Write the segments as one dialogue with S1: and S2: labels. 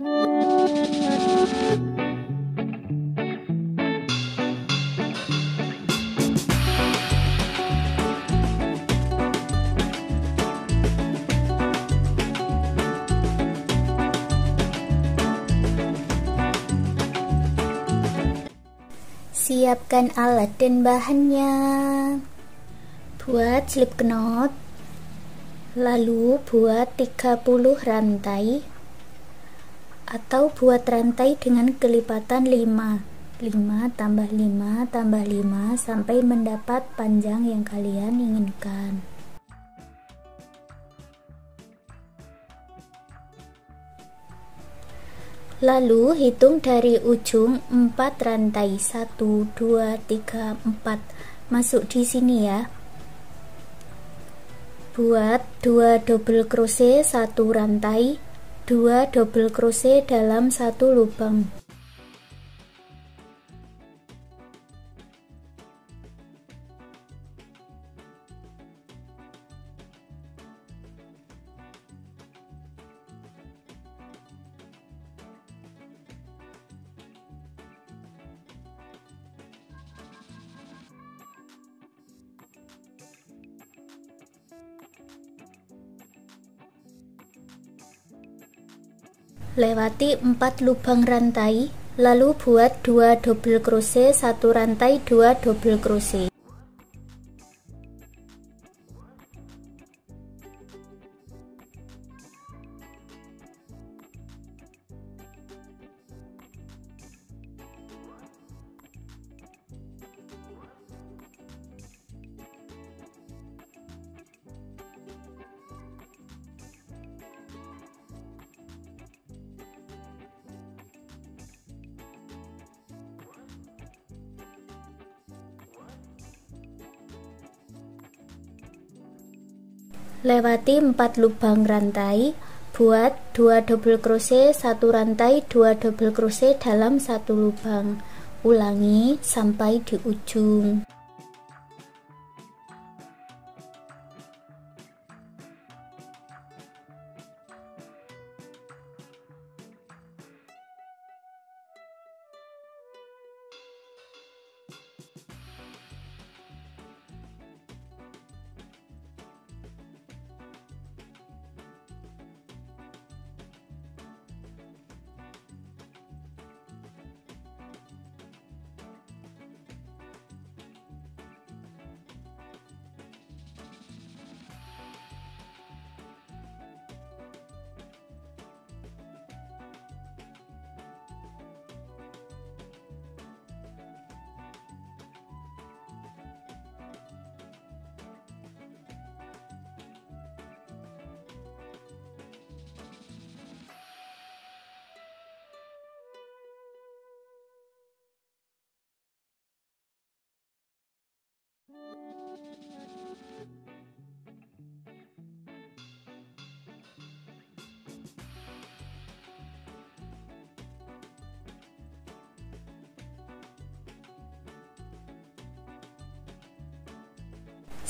S1: Siapkan alat dan bahannya. Buat slip knot, lalu buat 30 rantai atau buat rantai dengan kelipatan 5 tambah 5 tambah 5 sampai mendapat panjang yang kalian inginkan. Lalu hitung dari ujung 4 rantai, 1 2 3 4, masuk di sini ya. Buat 2 double crochet 1 rantai, 2 double crochet dalam 1 lubang. Lewati 4 lubang rantai, lalu buat 2 double crochet 1 rantai, 2 double crochet. Lewati 4 lubang rantai, buat 2 double crochet 1 rantai, 2 double crochet dalam 1 lubang. Ulangi sampai di ujung.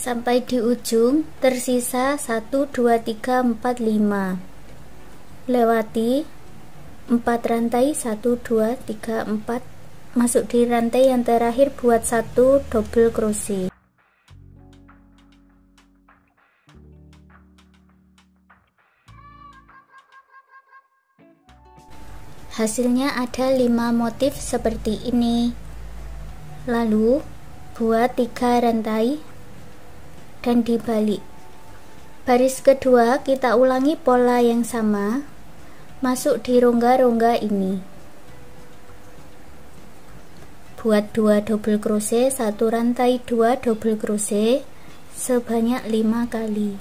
S1: Sampai di ujung tersisa 1 2 3 4 5. Lewati 4 rantai, 1 2 3 4, masuk di rantai yang terakhir, buat 1 double crochet. Hasilnya ada 5 motif seperti ini. Lalu buat 3 rantai dan dibalik. Baris kedua kita ulangi pola yang sama, masuk di rongga-rongga ini. Buat 2 double crochet 1 rantai, 2 double crochet sebanyak 5 kali.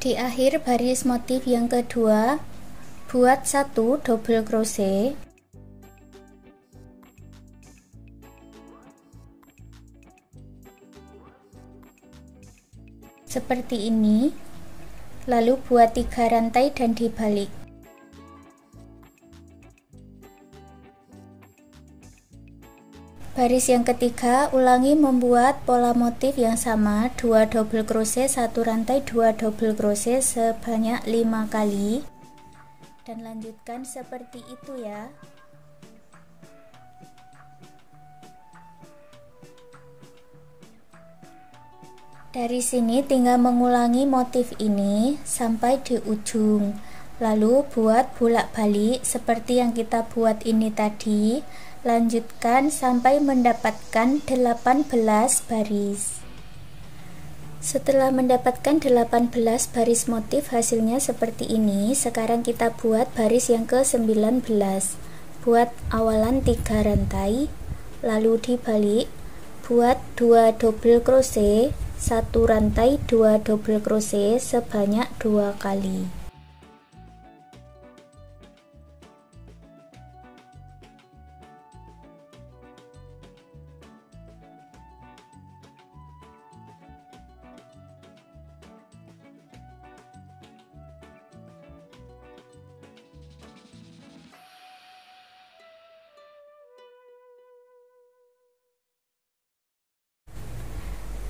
S1: Di akhir baris motif yang kedua, buat 1 double crochet, seperti ini, lalu buat 3 rantai dan dibalik. Baris yang ketiga, ulangi membuat pola motif yang sama, 2 double crochet, 1 rantai, 2 double crochet sebanyak 5 kali, dan lanjutkan seperti itu ya. Dari sini tinggal mengulangi motif ini sampai di ujung, lalu buat bolak-balik seperti yang kita buat ini tadi. Lanjutkan sampai mendapatkan 18 baris. Setelah mendapatkan 18 baris motif, hasilnya seperti ini. Sekarang kita buat baris yang ke-19. Buat awalan 3 rantai, lalu dibalik, buat 2 double crochet, 1 rantai, 2 double crochet sebanyak 2 kali.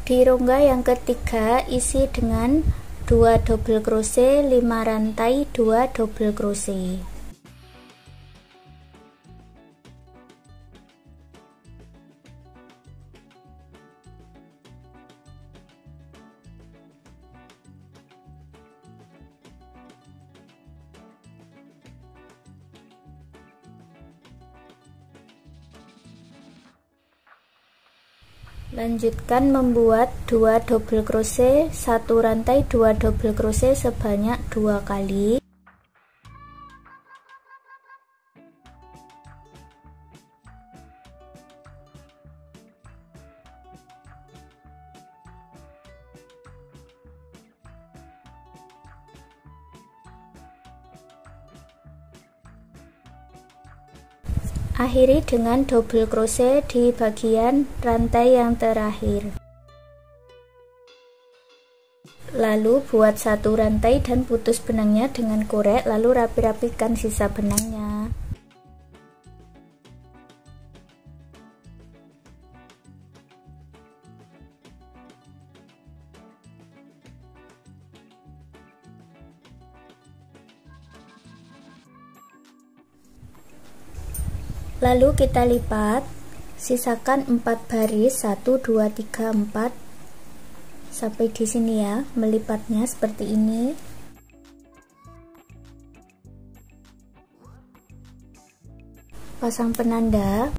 S1: Di rongga yang ketiga isi dengan 2 double crochet, 5 rantai, 2 double crochet. Lanjutkan membuat 2 double crochet, 1 rantai, 2 double crochet sebanyak 2 kali. Akhiri dengan double crochet di bagian rantai yang terakhir. Lalu buat 1 rantai dan putus benangnya dengan korek, lalu rapi-rapikan sisa benangnya. Lalu kita lipat, sisakan 4 baris, 1 2 3 4 sampai di sini ya, melipatnya seperti ini. Pasang penanda.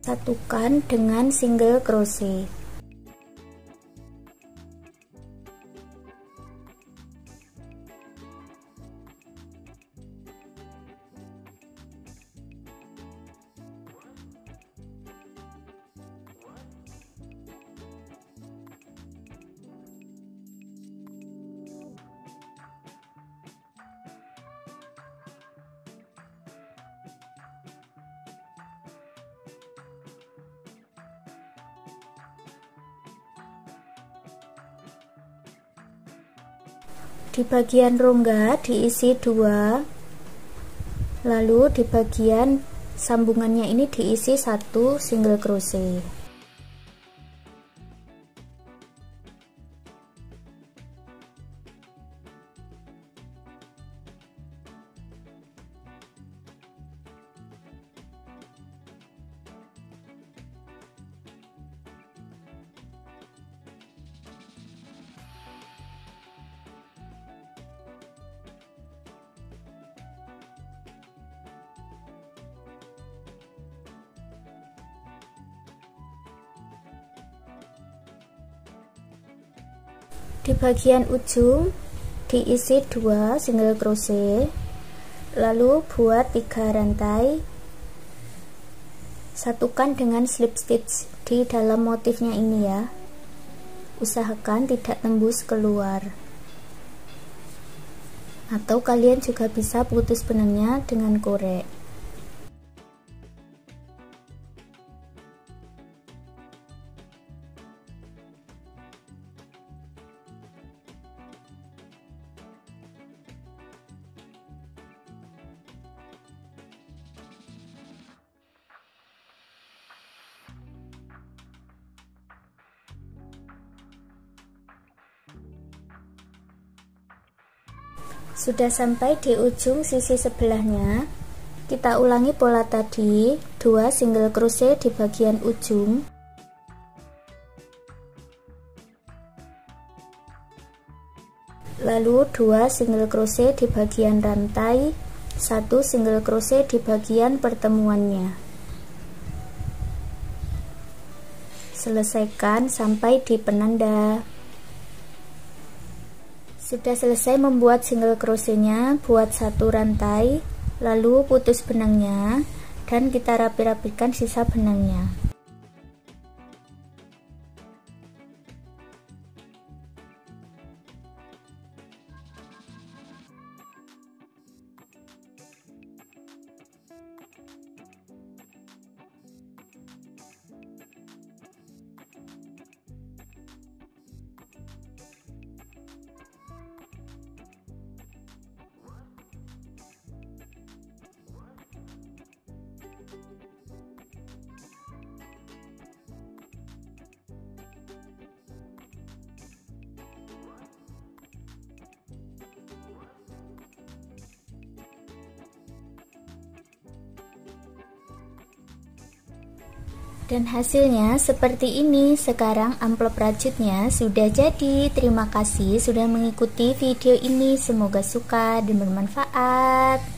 S1: Satukan dengan single crochet. Di bagian rongga diisi 2, lalu di bagian sambungannya ini diisi 1 single crochet. Di bagian ujung diisi 2 single crochet, lalu buat 3 rantai, Satukan dengan slip stitch di dalam motifnya ini ya. Usahakan tidak tembus keluar. Atau kalian juga bisa putus benangnya dengan korek. Sudah sampai di ujung sisi sebelahnya, kita ulangi pola tadi, 2 single crochet di bagian ujung, lalu 2 single crochet di bagian rantai, 1 single crochet di bagian pertemuannya. Selesaikan sampai di penanda. Sudah selesai membuat single crochetnya, buat 1 rantai, lalu putus benangnya dan kita rapi-rapikan sisa benangnya. Dan hasilnya seperti ini. Sekarang amplop rajutnya sudah jadi. Terima kasih sudah mengikuti video ini. Semoga suka dan bermanfaat.